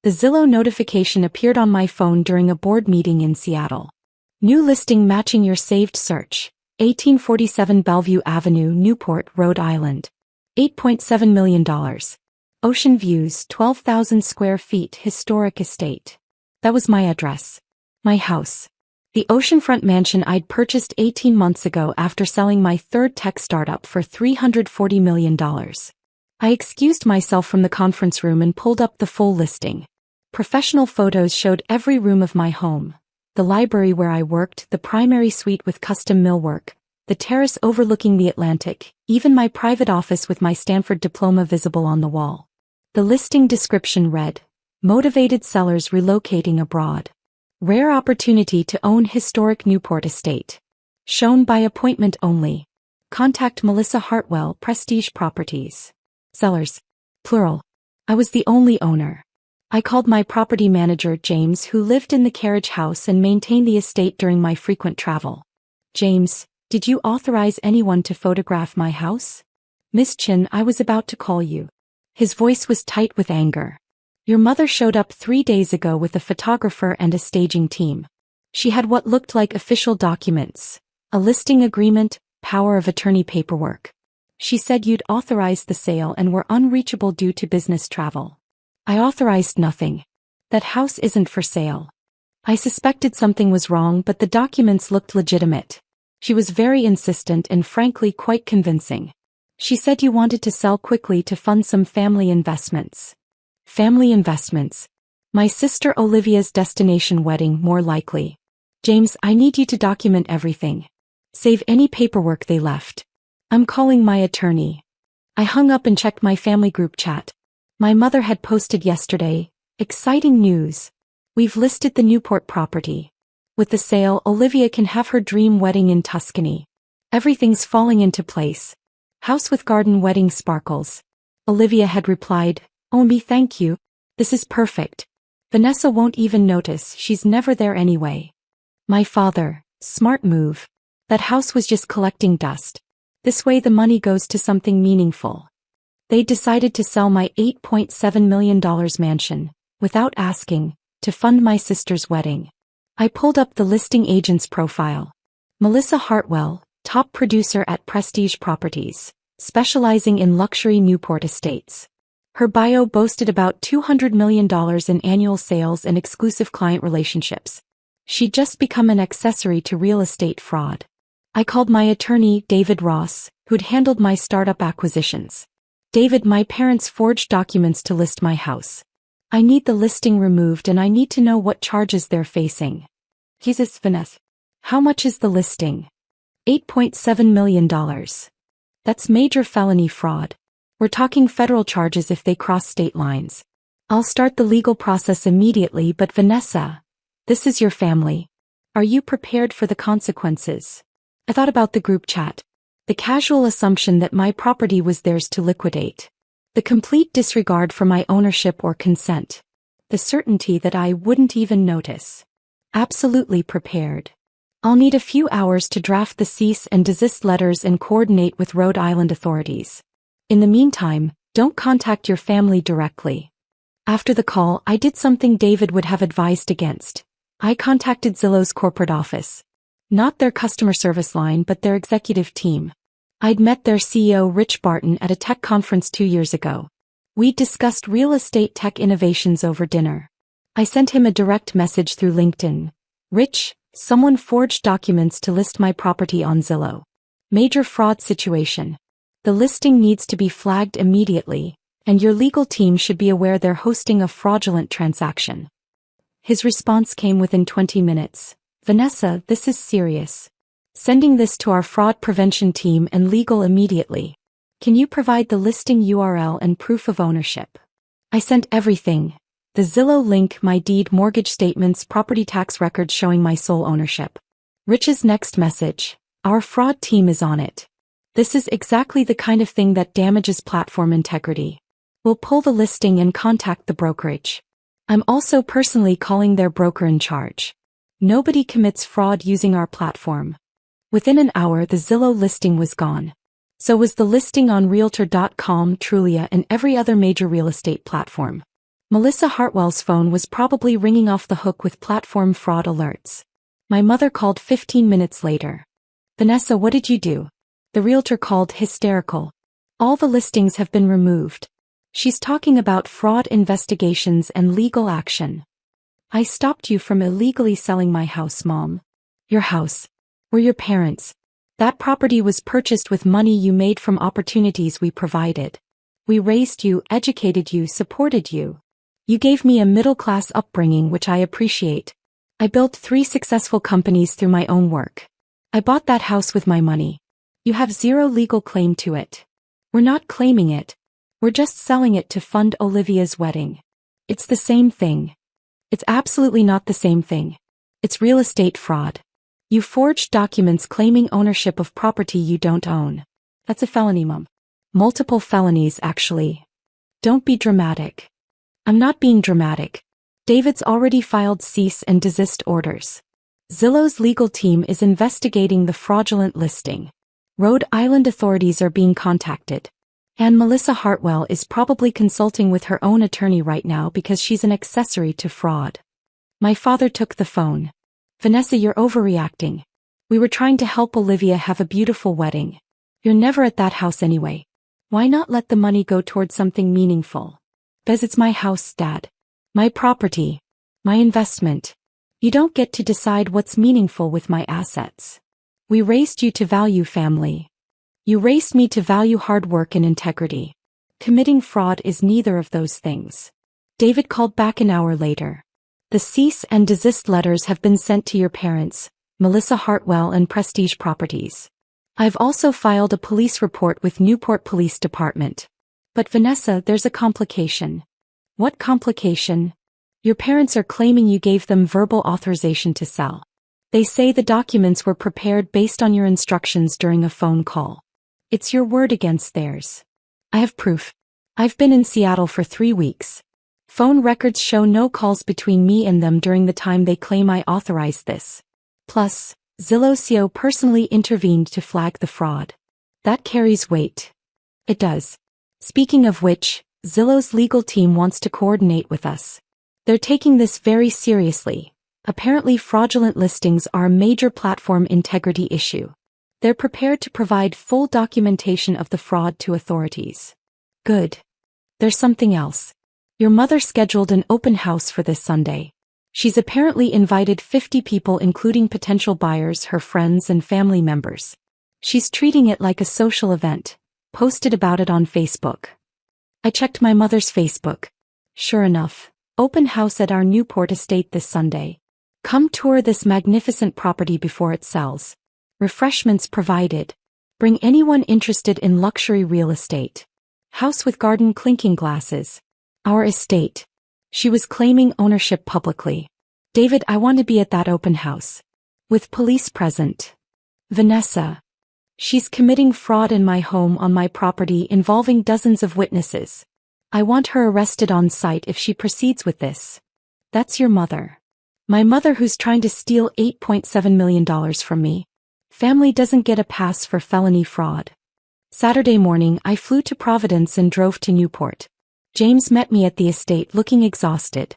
The Zillow notification appeared on my phone during a board meeting in Seattle. New listing matching your saved search. 1847 Bellevue Avenue, Newport, Rhode Island. $8.7 million. Ocean views, 12,000 square feet, historic estate. That was my address. My house. The oceanfront mansion I'd purchased 18 months ago after selling my third tech startup for $340 million. I excused myself from the conference room and pulled up the full listing. Professional photos showed every room of my home. The library where I worked, the primary suite with custom millwork, the terrace overlooking the Atlantic, even my private office with my Stanford diploma visible on the wall. The listing description read, "Motivated sellers relocating abroad. Rare opportunity to own historic Newport estate. Shown by appointment only. Contact Melissa Hartwell, Prestige Properties. Sellers. Plural. I was the only owner. I called my property manager, James, who lived in the carriage house and maintained the estate during my frequent travel. James, did you authorize anyone to photograph my house? Miss Chen, I was about to call you." His voice was tight with anger. "Your mother showed up 3 days ago with a photographer and a staging team. She had what looked like official documents, a listing agreement, power of attorney paperwork. She said you'd authorized the sale and were unreachable due to business travel. I authorized nothing. That house isn't for sale." I suspected something was wrong, but the documents looked legitimate. She was very insistent and frankly quite convincing. She said you wanted to sell quickly to fund some family investments. Family investments. My sister Olivia's destination wedding, more likely. James, I need you to document everything. Save any paperwork they left. I'm calling my attorney. I hung up and checked my family group chat. My mother had posted yesterday, "Exciting news. We've listed the Newport property. With the sale, Olivia can have her dream wedding in Tuscany. Everything's falling into place. House with garden wedding sparkles." Olivia had replied, "Oh me, thank you. This is perfect. Vanessa won't even notice, she's never there anyway." My father, "Smart move. That house was just collecting dust. This way the money goes to something meaningful." They decided to sell my $8.7 million mansion, without asking, to fund my sister's wedding. I pulled up the listing agent's profile. Melissa Hartwell, top producer at Prestige Properties, specializing in luxury Newport estates. Her bio boasted about $200 million in annual sales and exclusive client relationships. She'd just become an accessory to real estate fraud. I called my attorney, David Ross, who'd handled my startup acquisitions. "David, my parents forged documents to list my house. I need the listing removed and I need to know what charges they're facing." Jesus, Vanessa. "How much is the listing?" $8.7 million. That's major felony fraud. We're talking federal charges if they cross state lines. I'll start the legal process immediately, but Vanessa, this is your family. Are you prepared for the consequences? I thought about the group chat. The casual assumption that my property was theirs to liquidate. The complete disregard for my ownership or consent. The certainty that I wouldn't even notice. Absolutely prepared. I'll need a few hours to draft the cease and desist letters and coordinate with Rhode Island authorities. In the meantime, don't contact your family directly. After the call, I did something David would have advised against. I contacted Zillow's corporate office. Not their customer service line, but their executive team. I'd met their CEO Rich Barton at a tech conference 2 years ago. We discussed real estate tech innovations over dinner. I sent him a direct message through LinkedIn. "Rich, someone forged documents to list my property on Zillow. Major fraud situation. The listing needs to be flagged immediately, and your legal team should be aware they're hosting a fraudulent transaction." His response came within 20 minutes. "Vanessa, this is serious. Sending this to our fraud prevention team and legal immediately. Can you provide the listing URL and proof of ownership?" I sent everything. The Zillow link, my deed, mortgage statements, property tax records showing my sole ownership. Rich's next message: "Our fraud team is on it. This is exactly the kind of thing that damages platform integrity. We'll pull the listing and contact the brokerage. I'm also personally calling their broker in charge. Nobody commits fraud using our platform." Within an hour, the Zillow listing was gone. So was the listing on Realtor.com, Trulia, and every other major real estate platform. Melissa Hartwell's phone was probably ringing off the hook with platform fraud alerts. My mother called 15 minutes later. Vanessa, what did you do? The realtor called hysterical. All the listings have been removed. She's talking about fraud investigations and legal action. I stopped you from illegally selling my house, Mom. Your house. We're your parents. That property was purchased with money you made from opportunities we provided. We raised you, educated you, supported you. You gave me a middle-class upbringing, which I appreciate. I built 3 successful companies through my own work. I bought that house with my money. You have zero legal claim to it. We're not claiming it. We're just selling it to fund Olivia's wedding. It's the same thing. It's absolutely not the same thing. It's real estate fraud. You forged documents claiming ownership of property you don't own. That's a felony, Mom. Multiple felonies, actually. Don't be dramatic. I'm not being dramatic. David's already filed cease and desist orders. Zillow's legal team is investigating the fraudulent listing. Rhode Island authorities are being contacted. And Melissa Hartwell is probably consulting with her own attorney right now because she's an accessory to fraud. My father took the phone. Vanessa, you're overreacting. We were trying to help Olivia have a beautiful wedding. You're never at that house anyway. Why not let the money go towards something meaningful? Because it's my house, Dad. My property. My investment. You don't get to decide what's meaningful with my assets. We raised you to value family. You raised me to value hard work and integrity. Committing fraud is neither of those things. David called back an hour later. The cease and desist letters have been sent to your parents, Melissa Hartwell and Prestige Properties. I've also filed a police report with Newport Police Department. But Vanessa, there's a complication. What complication? Your parents are claiming you gave them verbal authorization to sell. They say the documents were prepared based on your instructions during a phone call. It's your word against theirs. I have proof. I've been in Seattle for 3 weeks. Phone records show no calls between me and them during the time they claim I authorized this. Plus, Zillow CEO personally intervened to flag the fraud. That carries weight. It does. Speaking of which, Zillow's legal team wants to coordinate with us. They're taking this very seriously. Apparently fraudulent listings are a major platform integrity issue. They're prepared to provide full documentation of the fraud to authorities. Good. There's something else. Your mother scheduled an open house for this Sunday. She's apparently invited 50 people, including potential buyers, her friends and family members. She's treating it like a social event. Posted about it on Facebook. I checked my mother's Facebook. Sure enough, open house at our Newport estate this Sunday. Come tour this magnificent property before it sells. Refreshments provided. Bring anyone interested in luxury real estate. House with garden, clinking glasses. Our estate. She was claiming ownership publicly. David, I want to be at that open house. With police present. Vanessa. She's committing fraud in my home on my property involving dozens of witnesses. I want her arrested on site if she proceeds with this. That's your mother. My mother who's trying to steal $8.7 million from me. Family doesn't get a pass for felony fraud. Saturday morning I flew to Providence and drove to Newport. James met me at the estate looking exhausted.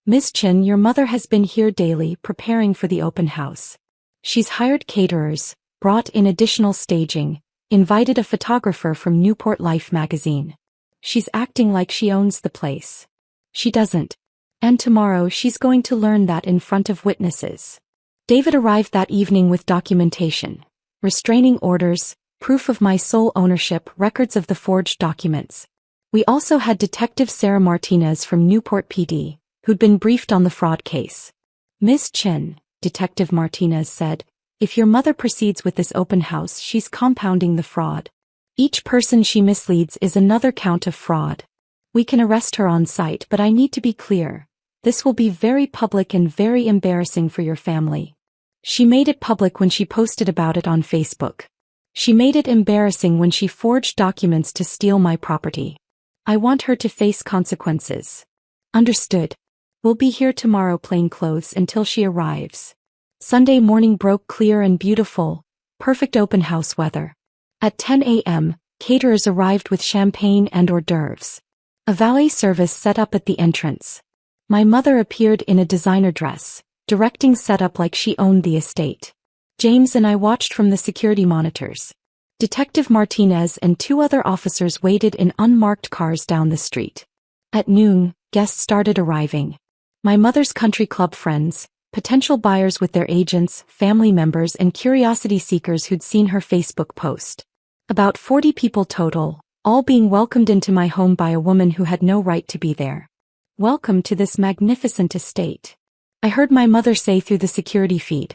Miss Chen, your mother has been here daily preparing for the open house. She's hired caterers, brought in additional staging, invited a photographer from Newport Life magazine. She's acting like she owns the place. She doesn't. And tomorrow she's going to learn that in front of witnesses. David arrived that evening with documentation, restraining orders, proof of my sole ownership, records of the forged documents. We also had Detective Sarah Martinez from Newport PD, who'd been briefed on the fraud case. Miss Chen, Detective Martinez said, if your mother proceeds with this open house, she's compounding the fraud. Each person she misleads is another count of fraud. We can arrest her on site, but I need to be clear. This will be very public and very embarrassing for your family. She made it public when she posted about it on Facebook. She made it embarrassing when she forged documents to steal my property. I want her to face consequences. Understood. We'll be here tomorrow plain clothes until she arrives. Sunday morning broke clear and beautiful, perfect open house weather. At 10 a.m., caterers arrived with champagne and hors d'oeuvres. A valet service set up at the entrance. My mother appeared in a designer dress, directing setup like she owned the estate. James and I watched from the security monitors. Detective Martinez and 2 other officers waited in unmarked cars down the street. At noon, guests started arriving. My mother's country club friends, potential buyers with their agents, family members and curiosity seekers who'd seen her Facebook post. About 40 people total, all being welcomed into my home by a woman who had no right to be there. Welcome to this magnificent estate, I heard my mother say through the security feed.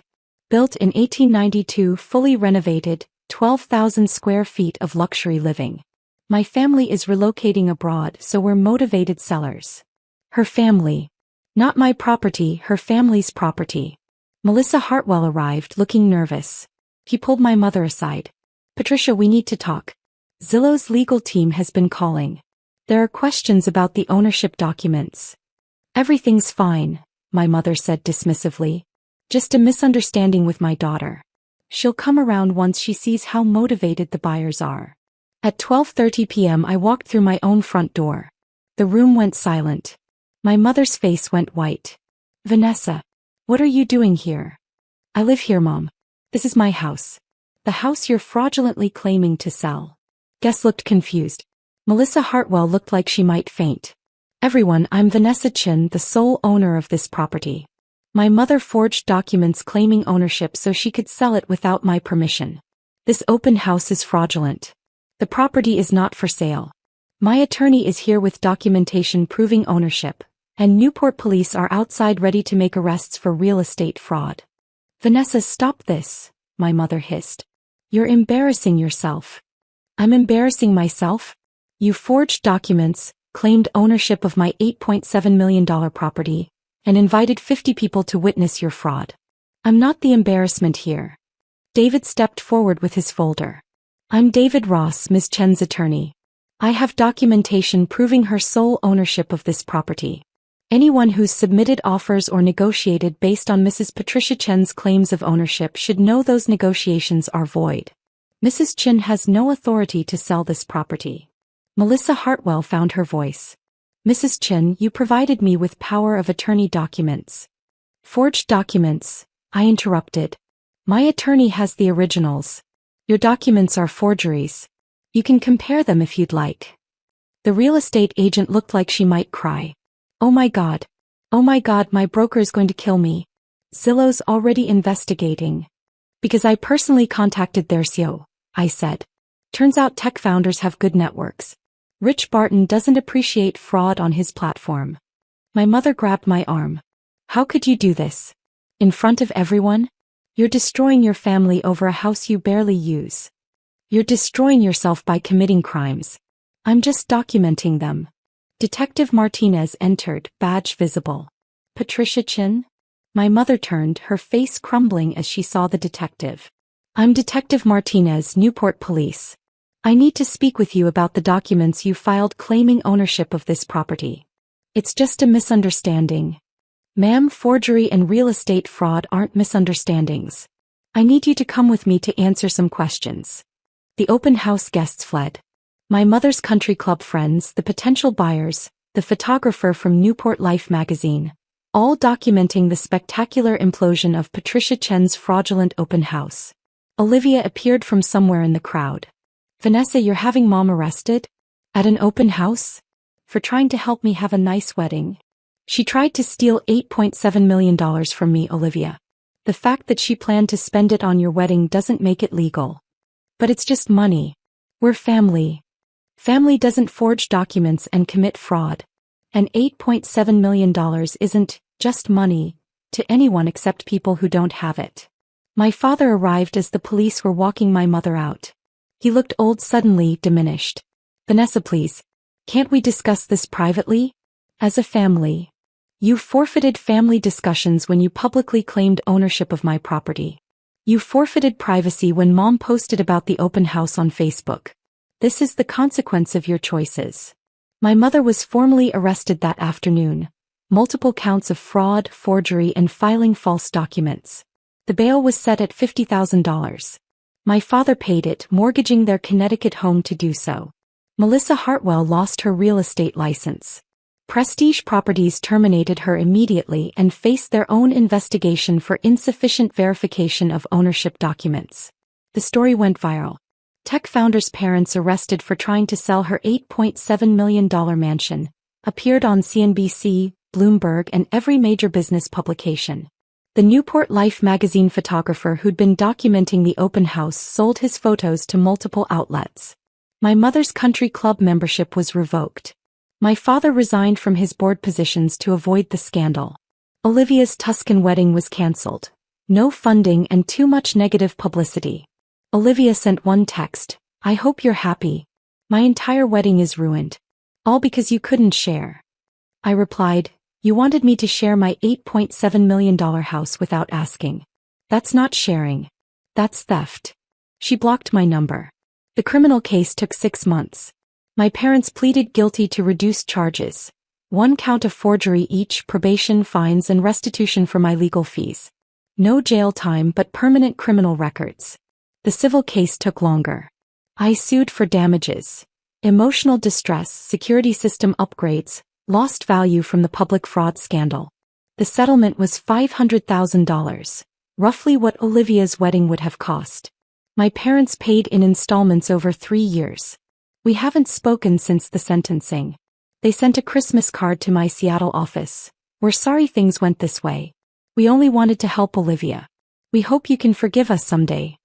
Built in 1892, fully renovated, 12,000 square feet of luxury living. My family is relocating abroad, so we're motivated sellers. Her family. Not my property, her family's property. Melissa Hartwell arrived, looking nervous. He pulled my mother aside. Patricia, we need to talk. Zillow's legal team has been calling. There are questions about the ownership documents. Everything's fine, my mother said dismissively. Just a misunderstanding with my daughter. She'll come around once she sees how motivated the buyers are. At 12:30 p.m. I walked through my own front door. The room went silent. My mother's face went white. Vanessa, what are you doing here? I live here, Mom. This is my house. The house you're fraudulently claiming to sell. Guests looked confused. Melissa Hartwell looked like she might faint. Everyone, I'm Vanessa Chen, the sole owner of this property. My mother forged documents claiming ownership so she could sell it without my permission. This open house is fraudulent. The property is not for sale. My attorney is here with documentation proving ownership, and Newport police are outside ready to make arrests for real estate fraud. Vanessa, stop this, my mother hissed. You're embarrassing yourself. I'm embarrassing myself? You forged documents, claimed ownership of my $8.7 million property, and invited 50 people to witness your fraud. I'm not the embarrassment here. David stepped forward with his folder. I'm David Ross, Ms. Chen's attorney. I have documentation proving her sole ownership of this property. Anyone who's submitted offers or negotiated based on Mrs. Patricia Chen's claims of ownership should know those negotiations are void. Mrs. Chen has no authority to sell this property. Melissa Hartwell found her voice. Mrs. Chen, you provided me with power of attorney documents. Forged documents, I interrupted. My attorney has the originals. Your documents are forgeries. You can compare them if you'd like. The real estate agent looked like she might cry. Oh my God, my broker is going to kill me. Zillow's already investigating. Because I personally contacted their CEO, I said. Turns out tech founders have good networks. Rich Barton doesn't appreciate fraud on his platform. My mother grabbed my arm. How could you do this? In front of everyone? You're destroying your family over a house you barely use. You're destroying yourself by committing crimes. I'm just documenting them. Detective Martinez entered, badge visible. Patricia Chen? My mother turned, her face crumbling as she saw the detective. I'm Detective Martinez, Newport Police. I need to speak with you about the documents you filed claiming ownership of this property. It's just a misunderstanding. Ma'am, forgery and real estate fraud aren't misunderstandings. I need you to come with me to answer some questions. The open house guests fled. My mother's country club friends, the potential buyers, the photographer from Newport Life magazine, all documenting the spectacular implosion of Patricia Chen's fraudulent open house. Olivia appeared from somewhere in the crowd. Vanessa, you're having Mom arrested? At an open house? For trying to help me have a nice wedding. She tried to steal $8.7 million from me, Olivia. The fact that she planned to spend it on your wedding doesn't make it legal. But it's just money. We're family. Family doesn't forge documents and commit fraud. And $8.7 million isn't just money to anyone except people who don't have it. My father arrived as the police were walking my mother out. He looked old, suddenly diminished. Vanessa, please. Can't we discuss this privately? As a family. You forfeited family discussions when you publicly claimed ownership of my property. You forfeited privacy when Mom posted about the open house on Facebook. This is the consequence of your choices. My mother was formally arrested that afternoon. Multiple counts of fraud, forgery, and filing false documents. The bail was set at $50,000. My father paid it, mortgaging their Connecticut home to do so. Melissa Hartwell lost her real estate license. Prestige Properties terminated her immediately and faced their own investigation for insufficient verification of ownership documents. The story went viral. Tech founder's parents arrested for trying to sell her $8.7 million mansion, appeared on CNBC, Bloomberg, and every major business publication. The Newport Life magazine photographer who'd been documenting the open house sold his photos to multiple outlets. My mother's country club membership was revoked. My father resigned from his board positions to avoid the scandal. Olivia's Tuscan wedding was cancelled. No funding and too much negative publicity. Olivia sent one text, "I hope you're happy. My entire wedding is ruined. All because you couldn't share." I replied, "You wanted me to share my $8.7 million house without asking. That's not sharing. That's theft." She blocked my number. The criminal case took 6 months. My parents pleaded guilty to reduced charges. 1 count of forgery each, probation, fines, and restitution for my legal fees. No jail time but permanent criminal records. The civil case took longer. I sued for damages. Emotional distress, security system upgrades, lost value from the public fraud scandal. The settlement was $500,000, roughly what Olivia's wedding would have cost. My parents paid in installments over 3 years. We haven't spoken since the sentencing. They sent a Christmas card to my Seattle office. "We're sorry things went this way. We only wanted to help Olivia. We hope you can forgive us someday."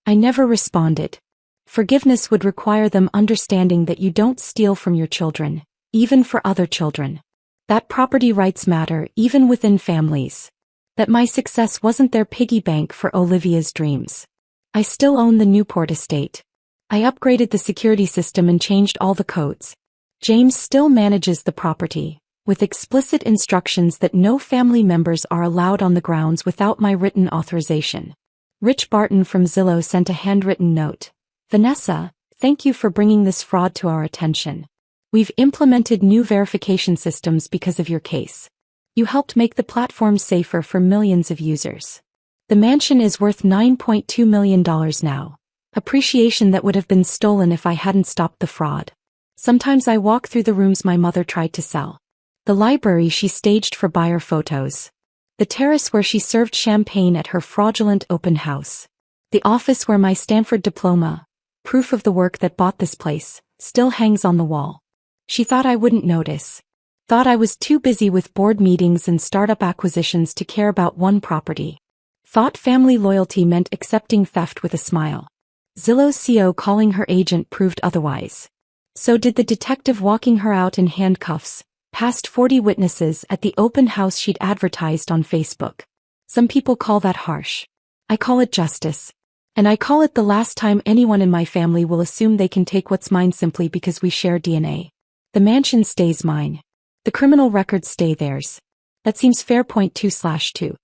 I never responded. Forgiveness would require them understanding that you don't steal from your children, even for other children. That property rights matter even within families. That my success wasn't their piggy bank for Olivia's dreams. I still own the Newport estate. I upgraded the security system and changed all the codes. James still manages the property, with explicit instructions that no family members are allowed on the grounds without my written authorization. Rich Barton from Zillow sent a handwritten note. "Vanessa, thank you for bringing this fraud to our attention. We've implemented new verification systems because of your case. You helped make the platform safer for millions of users. The mansion is worth $9.2 million now. Appreciation that would have been stolen if I hadn't stopped the fraud. Sometimes I walk through the rooms my mother tried to sell. The library she staged for buyer photos. The terrace where she served champagne at her fraudulent open house. The office where my Stanford diploma, proof of the work that bought this place, still hangs on the wall. She thought I wouldn't notice. Thought I was too busy with board meetings and startup acquisitions to care about one property. Thought family loyalty meant accepting theft with a smile. Zillow's CEO calling her agent proved otherwise. So did the detective walking her out in handcuffs, past 40 witnesses at the open house she'd advertised on Facebook. Some people call that harsh. I call it justice. And I call it the last time anyone in my family will assume they can take what's mine simply because we share DNA. The mansion stays mine. The criminal records stay theirs. That seems fair. 2/2.